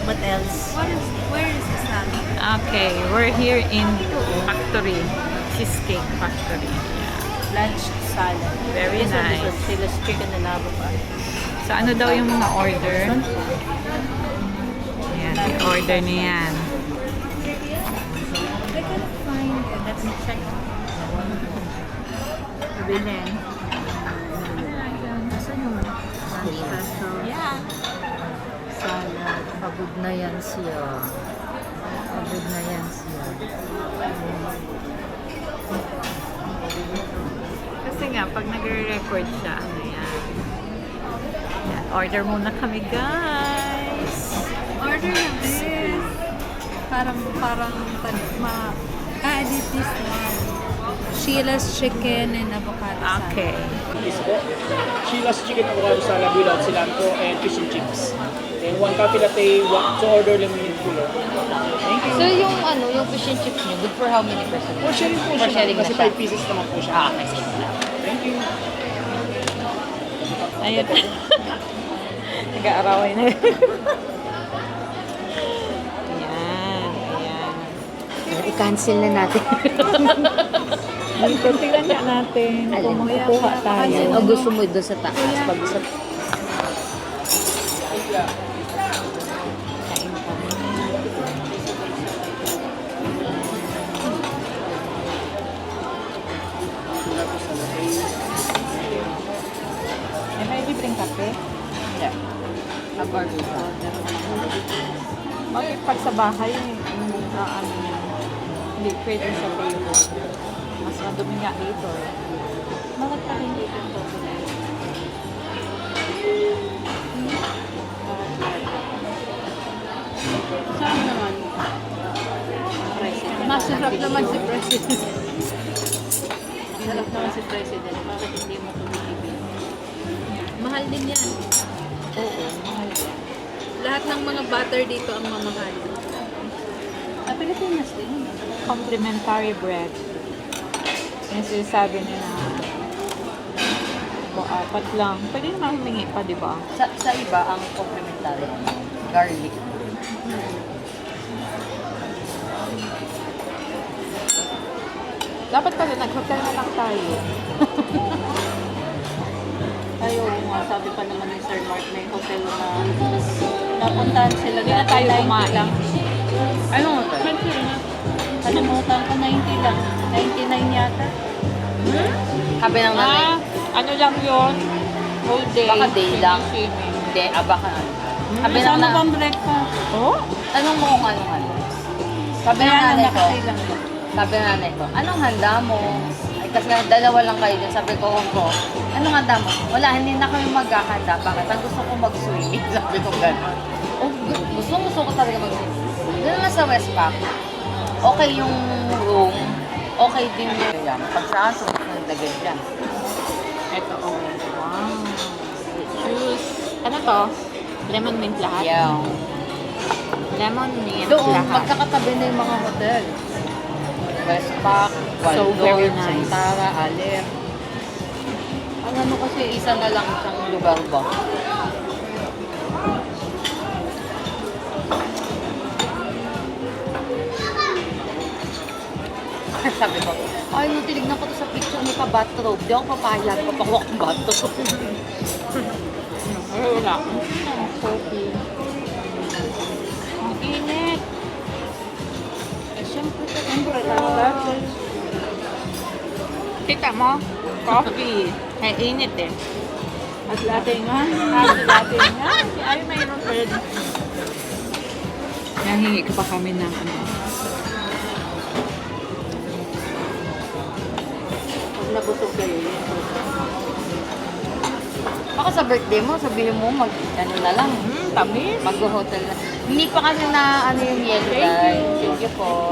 What else? Where is the salad? Okay, we're here in Factory. Cheesecake Factory. Yeah. Lunch salad. Very This one, nice. this one, Silas chicken and avocado. So, ano daw yung mga order? Ayan, i-order niya yan. I can't find it. Let me check. Bilhin. Asan yung lunch special? Yeah. Salad. Pagod na yan siya. Pagod na yan siya. Kasi nga, pag nagre-record siya, ano yan. Yan, order muna kami, guys. Order na this. Parang edit this one. Sheila's chicken and avocado salad. Okay. Is po. Sheila's chicken avocado salad without cilantro and fish and chips. Then one coffee latte, to order lemonade cooler. Thank you. So yung yung fish and chips niyo, good for how many person? For sharing po For siya. sharing Kasi na siya. 5 pieces naman po siya. Okay, sige na. Thank you. Ayun. Nag-aaraway na. Ayan. Ayan. I-cancel na natin. Dito, tingnan nga natin kung makukuha tayo. O gusto mo doon sa taas? Pag sa... Kain kami. May may libreng kape? Hindi. Nag-order ka. Bakit pag sa bahay, hindi na ano yan. Hindi pwede sa table. Mas madumi nga dito. Bakit pa hindi dito? Saan naman? Masarap naman si President. Masarap naman si President. Bakit hindi mo tumibig? Mahal din yan. Oo, mahal. Lahat ng mga butter dito ang mamahal. Pilipinas din. Complimentary bread. Yung sinasabi nila apat lang. Pwede naman humingi pa, di ba? Sa iba, ang complimentary, garlic. Dapat pala nag-hotel na lang tayo. Ay, oo nga, sabi pa naman ni Sir Mark, may hotel na napuntahan sila. Hindi na tayo 90 kumain. lang. Anong hotel? Kalimutan ko, 90 lang. 99 yata. Sabi ng nanay. Ano lang yun? Whole day. Baka day lang. Swimming. Hindi, baka ano. Sabi ng nanay. breakfast? Oh? Tanong mo kung anong ano. Sabi ng nanay ko, sabi ng nanay ko, anong handa mo? Ay, kasi nga, dalawa lang kayo dyan. Sabi ko, anong handa mo? Wala, hindi na kami maghahanda. Bakit? Ang gusto ko mag-swimming. Sabi ko gano'n. Oh, gusto ko talaga mag-swimming. Doon naman sa Westpac, okay yung room, okay din yung pag saan, sumunod na ganyan. Ito, oh. Wow. Juice. Ano to? Lemon mint lahat? Yeah. Lemon mint Doon, lahat. magkakatabi na yung mga hotel. Westpac, So, Waldorf, very nice. Santara, Aler. Ang ano kasi, isa na lang isang lugar ba? Sabi ko, ay, nung tinignan ko to sa picture, may pa-bathrobe. Di ako papayag, papakuha kong bathrobe. Ay, wala. Coffee. Ang init. Siyempre talaga. Kita mo? Coffee. Ay, init eh. At latte nga. At latte nga. Ay, mayroon pa rin. Nahingi ka pa kami ng ano. Pag nabusog kayo, yun. Baka sa birthday mo, sabihin mo, ano na lang, Tamis. mag-hotel na. Hindi pa kasi na ano yung yellow guys. Thank you po.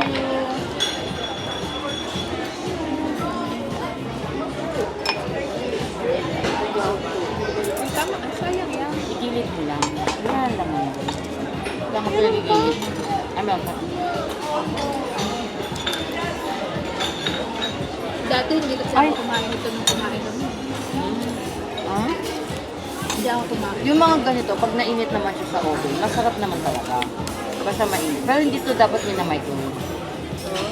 Tama, sayang yan. Igilid mo lang. Yan lang mo. Lang ako yung igilid. Ano ba? Dati hindi kasi ako kumain ito nung kumain kami. Ha? Hindi ako kumain. Yung mga ganito, pag nainit naman siya sa oven, masarap naman talaga. Basta mainit. Pero hindi to dapat microwave.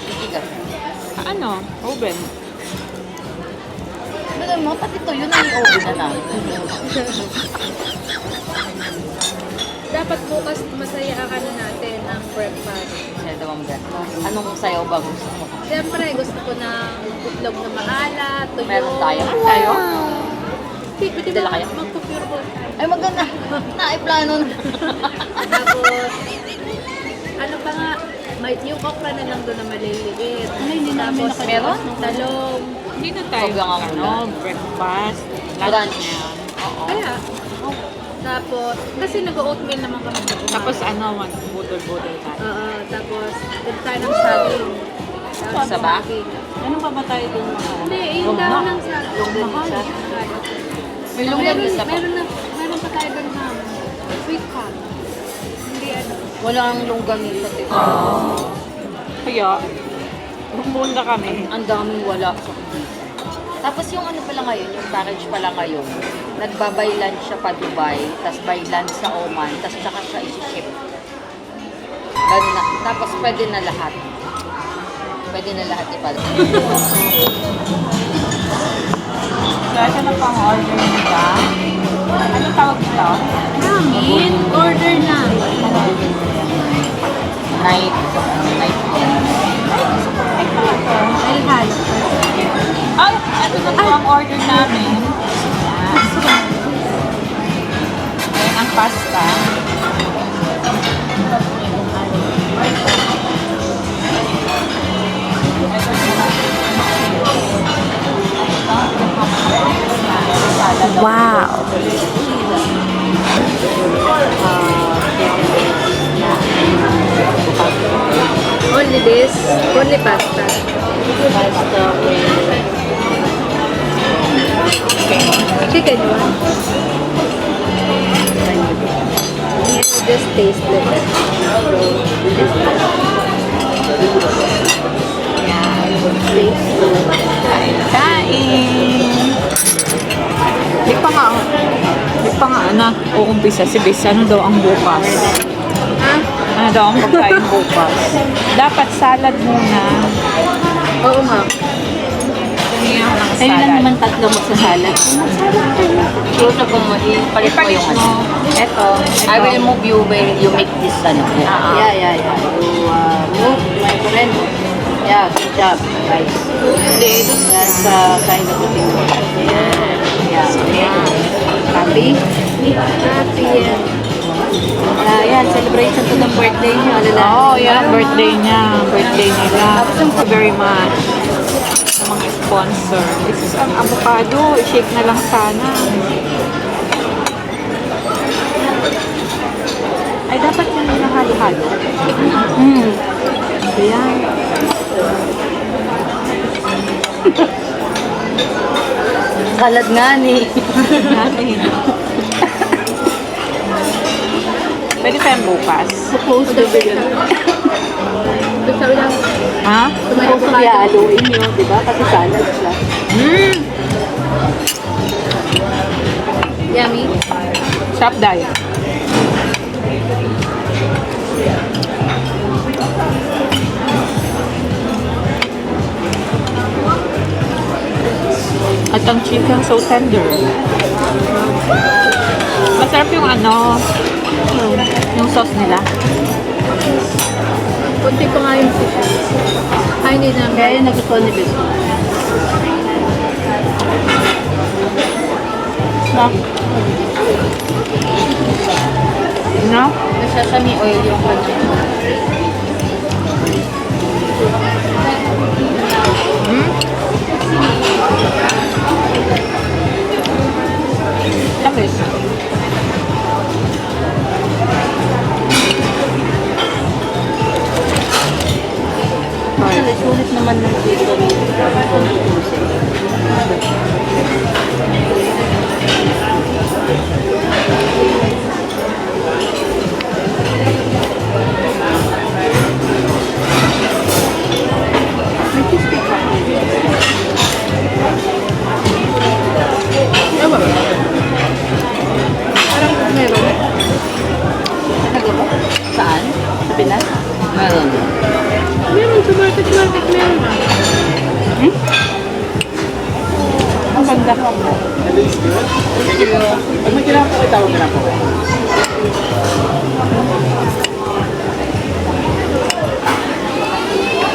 Titigas siya. Ano? Oven. Pero mo, pati to, yun ang oven na namin. Dapat bukas masaya ang natin ang breakfast. Siya daw ang breakfast. Anong sayaw ba gusto mo? Siyempre, gusto ko ng itlog na maalat, tuyo. Meron tayo. Tayo? Pwede Dala ba kayo? magpupure ko tayo? Ay, maganda. Naiplano na. Tapos, ano pa nga, may, yung okra na lang doon na maliliit. Hindi namin Tapos, meron? talong. Hindi na tayo Huwag lang ang breakfast. Brunch. Lunch na yan. Oo. Kaya, tapos, kasi nag-oatmeal naman kami. Tapos budol-budol tayo. Oo, tapos, dito tayo ng saging. Tapos, Sa ba? saging. Ano pa ba tayo dun? Hindi, yung daw ng saging. Longganisa. May Meron, longganisa pa. meron pa tayo doon na sweet corn. Hindi ano. Wala ang longganisa. Kaya, pumunta kami. Ang daming wala sa Kubisa. Tapos yung ano pala ngayon, yung package pala ngayon, nagbabaylan siya pa Dubai, tapos baylan sa Oman, tapos tsaka siya isi-ship. Ganun na. Tapos pwede na lahat. Pwede na lahat ipala. Kaya na pang order nila. Ano tawag nito? Namin, order na. Night. Dahil halo. Ay, ito na po ang order namin. Yan. Ayan ang pasta. Wow. Only this, only pasta. Chicken one. You just taste it. Kain! Di pa nga anak, uumpisa si Bis. Ano daw ang bukas? Ha? Ano daw ang pagkain bukas? Dapat salad muna. Oo nga. Tingnan ng Kayo lang salad. naman tatlo magsasalat. Close up mo, ipalit mo yung ano. Ito. I will move you when you make this ano. Yeah, yeah. You move, my friend. Yeah, good job, guys. That's kind of thing. Yeah. Happy? Happy yan. Yan, celebration to ng birthday niyo. Oh, yeah, birthday niya. Birthday nila. Thank you very much sa mga sponsor. This is ang avocado. I-shake na lang sana. Ay, dapat yun yung nahalo-halo. Ayan. Salad nga ni. Natin. Pwede tayong bukas. Supposed to be yun. Sabi lang, Ha? supposed to be haluin nyo, di ba? Kasi salad siya. Yummy. Shop diet. At ang chicken so tender. Masarap yung ano, yung sauce nila. Kunti pa nga yung fish. Ay, hindi na. Kaya yung nagustuhan ni Bes. No? May sesame oil yung kanya. Tamis. Sulit naman ng dito. Supermarket meron na. Ang ganda. That is good. Thank you. Pag may kailangan po kayo, tawag na lang po.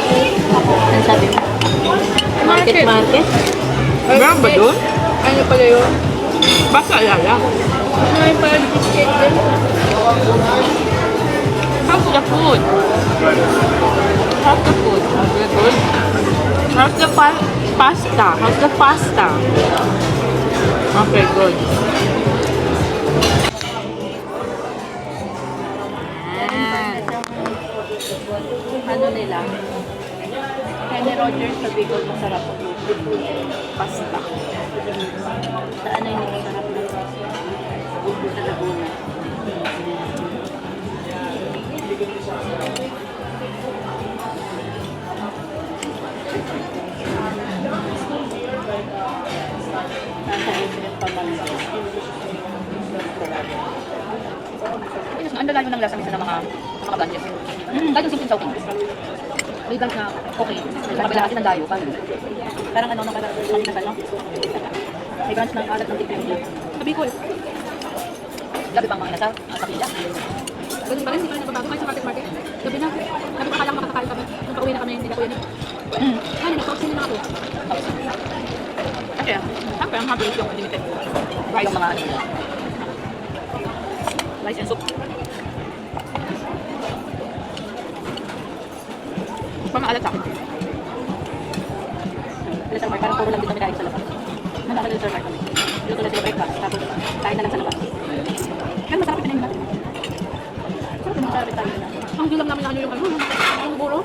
Ano sabi mo? Market. Meron ba doon? Ano pala yun? Basta alala. May parang biscuit din. How's the food? How's the food? How's the food? How's the pasta? How's the pasta? Okay, good. Ano nila? Kenny Rogers sa Bicol, masarap. Pasta. Sa ano yung masarap na? Sa Laguna. Nasa Everett pa man. Ang lalayo ng lasa minsan ng mga branches. Kahit yung simple sauking. May branch na okay. Nakabila natin ang layo. Parang ano, kanina ka, no? May branch ng alat ng tignan. Sabi ko eh. Gabi pang mga nasa kapila. Ganun pa rin, hindi pa rin nababago kahit sa market. Gabi na. Gabi pa lang makakakain kami. Nung pauwi na kami, hindi na kuya na. Ano, nagpa-oxin na ako. Kasi, siyempre, ang habilis yung unlimited. Yung mga ano. Rice and soup. Pang-aalat sa akin. Sir Mark, parang puro lang din kami kain sa labas. Nandaka din Sir Mark kami. Luto na sila breakfast. Tapos kain na lang sa labas. Kaya masarap pinahin natin. Sarap yung masarap tayo na. Ang bilang namin lang yung ang buro.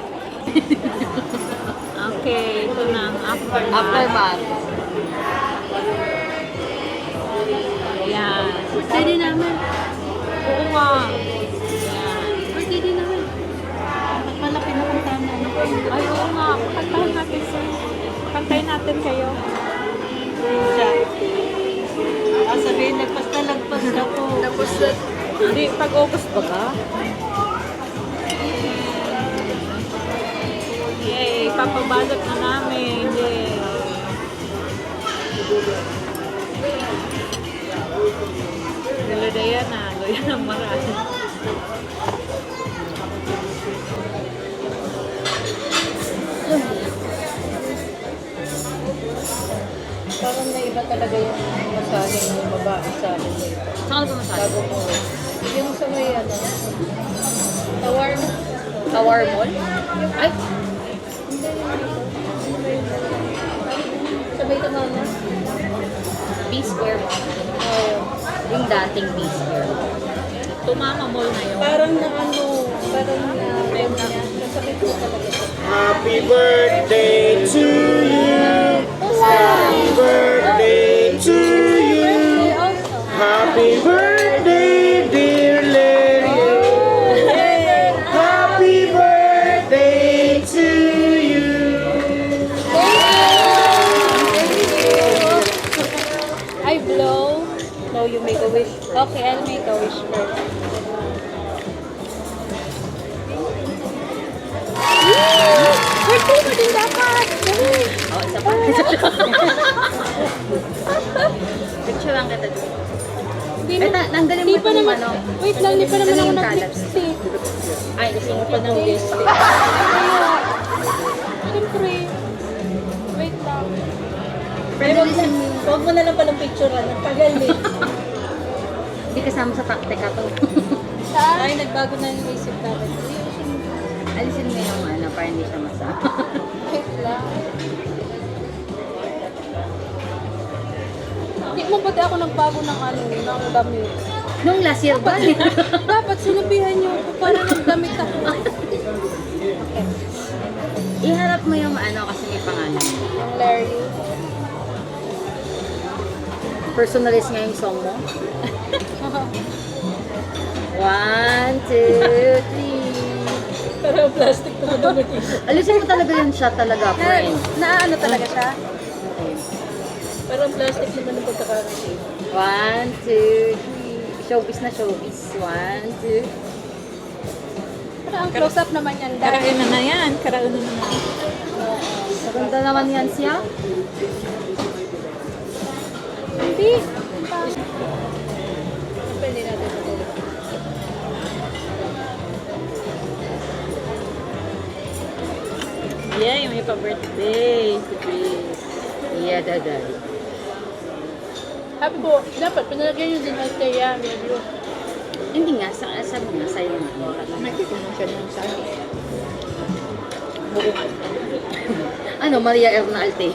Okay, ito na ang aftermath. Aftermath. Yan. Pwede naman. Oo nga. Yan. Pwede naman. Ba't malaki na kung tama? Ay, oo nga. Kantahin natin, sir. Kantahin natin kayo. Sabihin, nagpas ako. Tapos, Hindi, pag-August ba ka? Yay, papabalot na namin. Yay. Lola Diana, Lola ng marami. parang naiba talaga yung masahe ng babae sa akin dito. Saan ka masabi? Bago mo. Yung sa may ano, Tawar na. Tower Mall? Ay, Sa may tamana. B-Square Mall. Yung dating B-Square. Tumama mall na yun. Parang na ano, parang na nasakit ko talaga. Happy birthday to you. Happy birthday to you. Happy birthday, dear Lenny. Happy birthday to you. I blow. No, you make a wish. Okay, I'll make a wish first. Birthday mo din dapat! Oh, isa pa. Picture lang kita dito. Eh, nanggalin mo Di pa itong naman, ano. wait lang, di pa naman Ano ako yung kalat? nag-lipstick. Ay, gusto mo Pa ng lipstick. Siyempre. Wait lang. Huwag mo na lang palang picture, ang tagal eh. Hindi kasama sa teka to. Ay, nagbago na yung isip natin. Alisin mo yung ano, para hindi siya masama. Wait lang. Hindi mo pati ako nagbago ng ano, ng damit. Nung last year ba? Dapat sinabihan niyo ako para nagdamit ako. Iharap mo yung ano kasi may pangalan. Yung Larry. Personalize nga yung song mo. 1, 2, 3. Pero plastic naman naman yun. Alisin mo talaga yung shot talaga, friend. Ano talaga siya? Pero plastic naman ang pagkakarating. 1, 2, 3. Showbiz na showbiz. 1, 2. Ang close-up naman yan. Karauna na yan. Karauna na na. Maganda naman yan siya. Hindi. Pwede natin. Yeah, yung may pa-birthday. Si Chris. Yeah, daday. Sabi ko, dapat pinalagyan nyo din ang Thea, review. Hindi nga, sabi nga, sa'yo na. May titignan siya ng sa akin. Ano, Maria Erna Altea.